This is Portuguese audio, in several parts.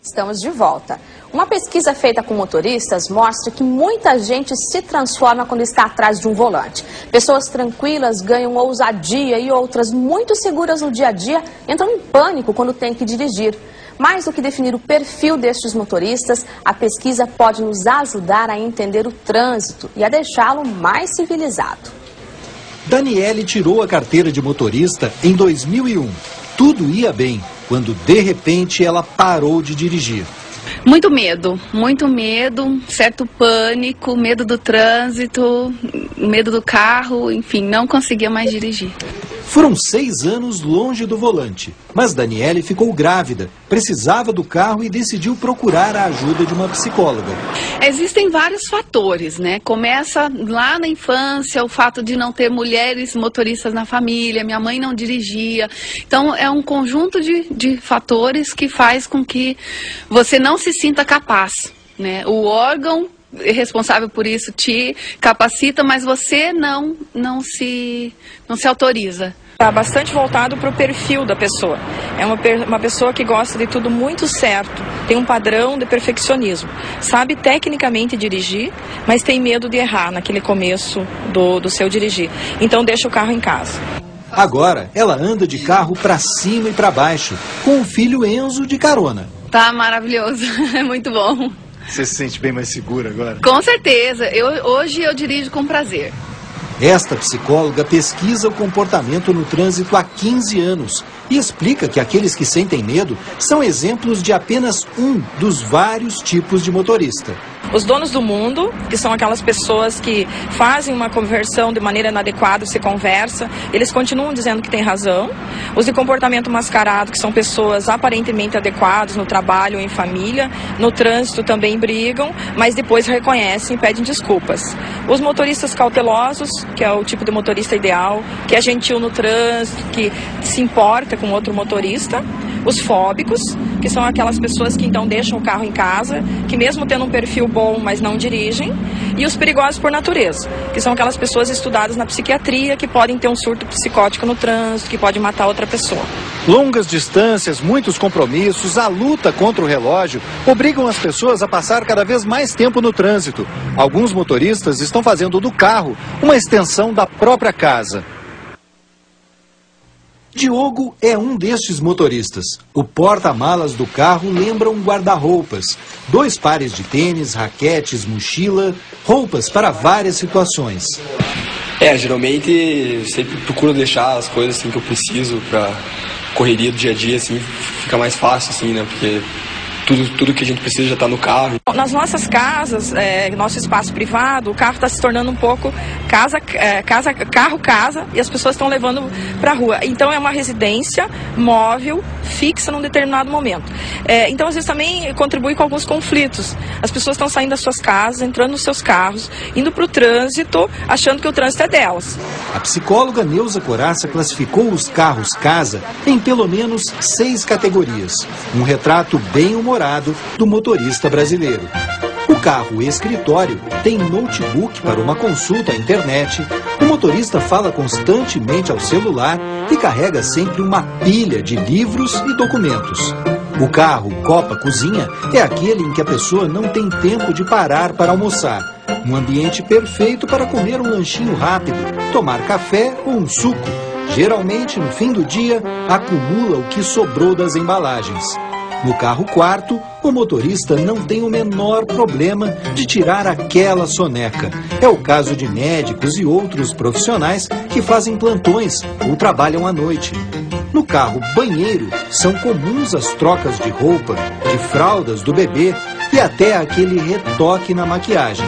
Estamos de volta. Uma pesquisa feita com motoristas mostra que muita gente se transforma quando está atrás de um volante. Pessoas tranquilas ganham ousadia e outras muito seguras no dia a dia entram em pânico quando têm que dirigir. Mais do que definir o perfil destes motoristas, a pesquisa pode nos ajudar a entender o trânsito e a deixá-lo mais civilizado. Daniele tirou a carteira de motorista em 2001. Tudo ia bem, quando de repente ela parou de dirigir. Muito medo, certo pânico, medo do trânsito, medo do carro, enfim, não conseguia mais dirigir. Foram 6 anos longe do volante, mas Daniele ficou grávida, precisava do carro e decidiu procurar a ajuda de uma psicóloga. Existem vários fatores, né? Começa lá na infância, o fato de não ter mulheres motoristas na família, minha mãe não dirigia. Então é um conjunto de fatores que faz com que você não se sinta capaz, né? O órgão responsável por isso te capacita, mas você não se autoriza. Está bastante voltado para o perfil da pessoa. É uma pessoa que gosta de tudo muito certo, tem um padrão de perfeccionismo. Sabe tecnicamente dirigir, mas tem medo de errar naquele começo do seu dirigir. Então deixa o carro em casa. Agora ela anda de carro para cima e para baixo, com o filho Enzo de carona. Tá maravilhoso, é muito bom. Você se sente bem mais segura agora? Com certeza. Hoje eu dirijo com prazer. Esta psicóloga pesquisa o comportamento no trânsito há 15 anos e explica que aqueles que sentem medo são exemplos de apenas um dos vários tipos de motorista. Os donos do mundo, que são aquelas pessoas que fazem uma conversão de maneira inadequada, se conversa, eles continuam dizendo que tem razão. Os de comportamento mascarado, que são pessoas aparentemente adequadas no trabalho ou em família, no trânsito também brigam, mas depois reconhecem e pedem desculpas. Os motoristas cautelosos, que é o tipo de motorista ideal, que é gentil no trânsito, que se importa com outro motorista. Os fóbicos, que são aquelas pessoas que então deixam o carro em casa, que mesmo tendo um perfil bom, mas não dirigem. E os perigosos por natureza, que são aquelas pessoas estudadas na psiquiatria, que podem ter um surto psicótico no trânsito, que pode matar outra pessoa. Longas distâncias, muitos compromissos, a luta contra o relógio obrigam as pessoas a passar cada vez mais tempo no trânsito. Alguns motoristas estão fazendo do carro uma extensão da própria casa. Diogo é um destes motoristas. O porta-malas do carro lembra um guarda-roupas. 2 pares de tênis, raquetes, mochila, roupas para várias situações. Geralmente sempre procuro deixar as coisas assim que eu preciso para correria do dia a dia, assim, fica mais fácil, assim, né? Porque tudo que a gente precisa já está no carro. Nas nossas casas, nosso espaço privado, o carro está se tornando um pouco carro-casa, e as pessoas estão levando para a rua. Então é uma residência móvel, fixa num determinado momento. Então às vezes também contribui com alguns conflitos. As pessoas estão saindo das suas casas, entrando nos seus carros, indo para o trânsito, achando que o trânsito é delas. A psicóloga Neuza Coraça classificou os carros-casa em pelo menos 6 categorias. Um retrato bem humorado do motorista brasileiro. O carro escritório tem notebook para uma consulta à internet, o motorista fala constantemente ao celular e carrega sempre uma pilha de livros e documentos. O carro copa-cozinha é aquele em que a pessoa não tem tempo de parar para almoçar. Um ambiente perfeito para comer um lanchinho rápido, tomar café ou um suco. Geralmente, no fim do dia, acumula o que sobrou das embalagens. No carro-quarto, o motorista não tem o menor problema de tirar aquela soneca. É o caso de médicos e outros profissionais que fazem plantões ou trabalham à noite. No carro-banheiro, são comuns as trocas de roupa, de fraldas do bebê e até aquele retoque na maquiagem.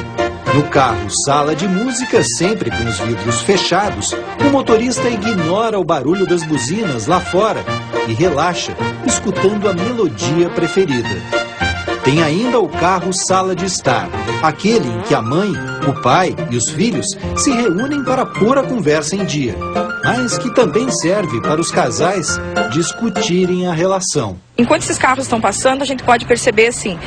No carro sala de música, sempre com os vidros fechados, o motorista ignora o barulho das buzinas lá fora e relaxa, escutando a melodia preferida. Tem ainda o carro sala de estar, aquele em que a mãe, o pai e os filhos se reúnem para pôr a conversa em dia, mas que também serve para os casais discutirem a relação. Enquanto esses carros estão passando, a gente pode perceber assim,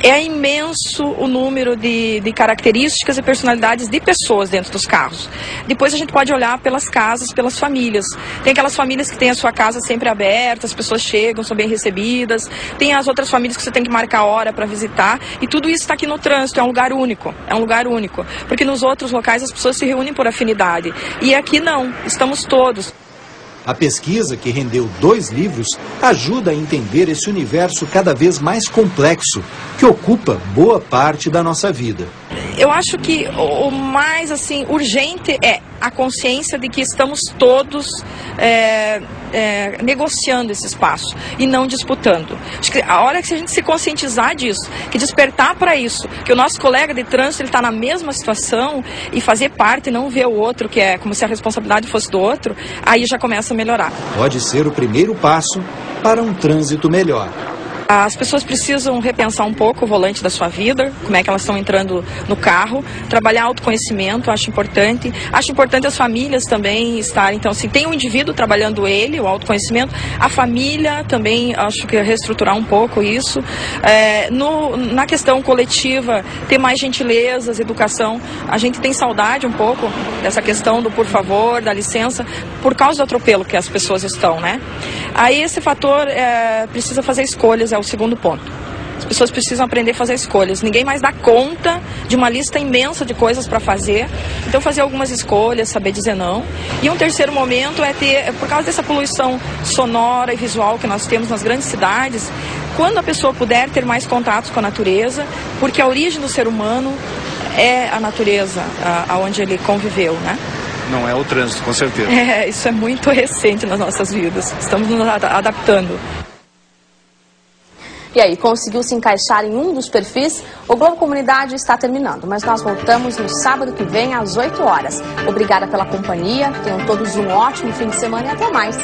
É imenso o número de características e personalidades de pessoas dentro dos carros. Depois a gente pode olhar pelas casas, pelas famílias. Tem aquelas famílias que têm a sua casa sempre aberta, as pessoas chegam, são bem recebidas. Tem as outras famílias que você tem que marcar hora para visitar. E tudo isso está aqui no trânsito, é um lugar único. É um lugar único. Porque nos outros locais as pessoas se reúnem por afinidade. E aqui não, estamos todos. A pesquisa, que rendeu 2 livros, ajuda a entender esse universo cada vez mais complexo, que ocupa boa parte da nossa vida. Eu acho que o mais urgente é a consciência de que estamos todos negociando esse espaço e não disputando. Acho que a hora que a gente se conscientizar disso, que despertar para isso, que o nosso colega de trânsito está na mesma situação e fazer parte e não ver o outro, que é como se a responsabilidade fosse do outro, aí já começa a melhorar. Pode ser o primeiro passo para um trânsito melhor. As pessoas precisam repensar um pouco o volante da sua vida, como é que elas estão entrando no carro, trabalhar autoconhecimento, acho importante. Acho importante as famílias também estarem, então, assim, tem um indivíduo trabalhando ele, o autoconhecimento, a família também, acho que reestruturar um pouco isso. Na questão coletiva, ter mais gentilezas, educação. A gente tem saudade um pouco dessa questão do por favor, da licença, por causa do atropelo que as pessoas estão, né? Aí esse fator precisa fazer escolhas, é o segundo ponto. As pessoas precisam aprender a fazer escolhas. Ninguém mais dá conta de uma lista imensa de coisas para fazer. Então fazer algumas escolhas, saber dizer não. E um terceiro momento é ter, por causa dessa poluição sonora e visual que nós temos nas grandes cidades, quando a pessoa puder ter mais contatos com a natureza, porque a origem do ser humano é a natureza, aonde ele conviveu, né? Não é o trânsito, com certeza. Isso é muito recente nas nossas vidas. Estamos nos adaptando. E aí, conseguiu se encaixar em um dos perfis? O Globo Comunidade está terminando, mas nós voltamos no sábado que vem às 8 horas. Obrigada pela companhia, tenham todos um ótimo fim de semana e até mais.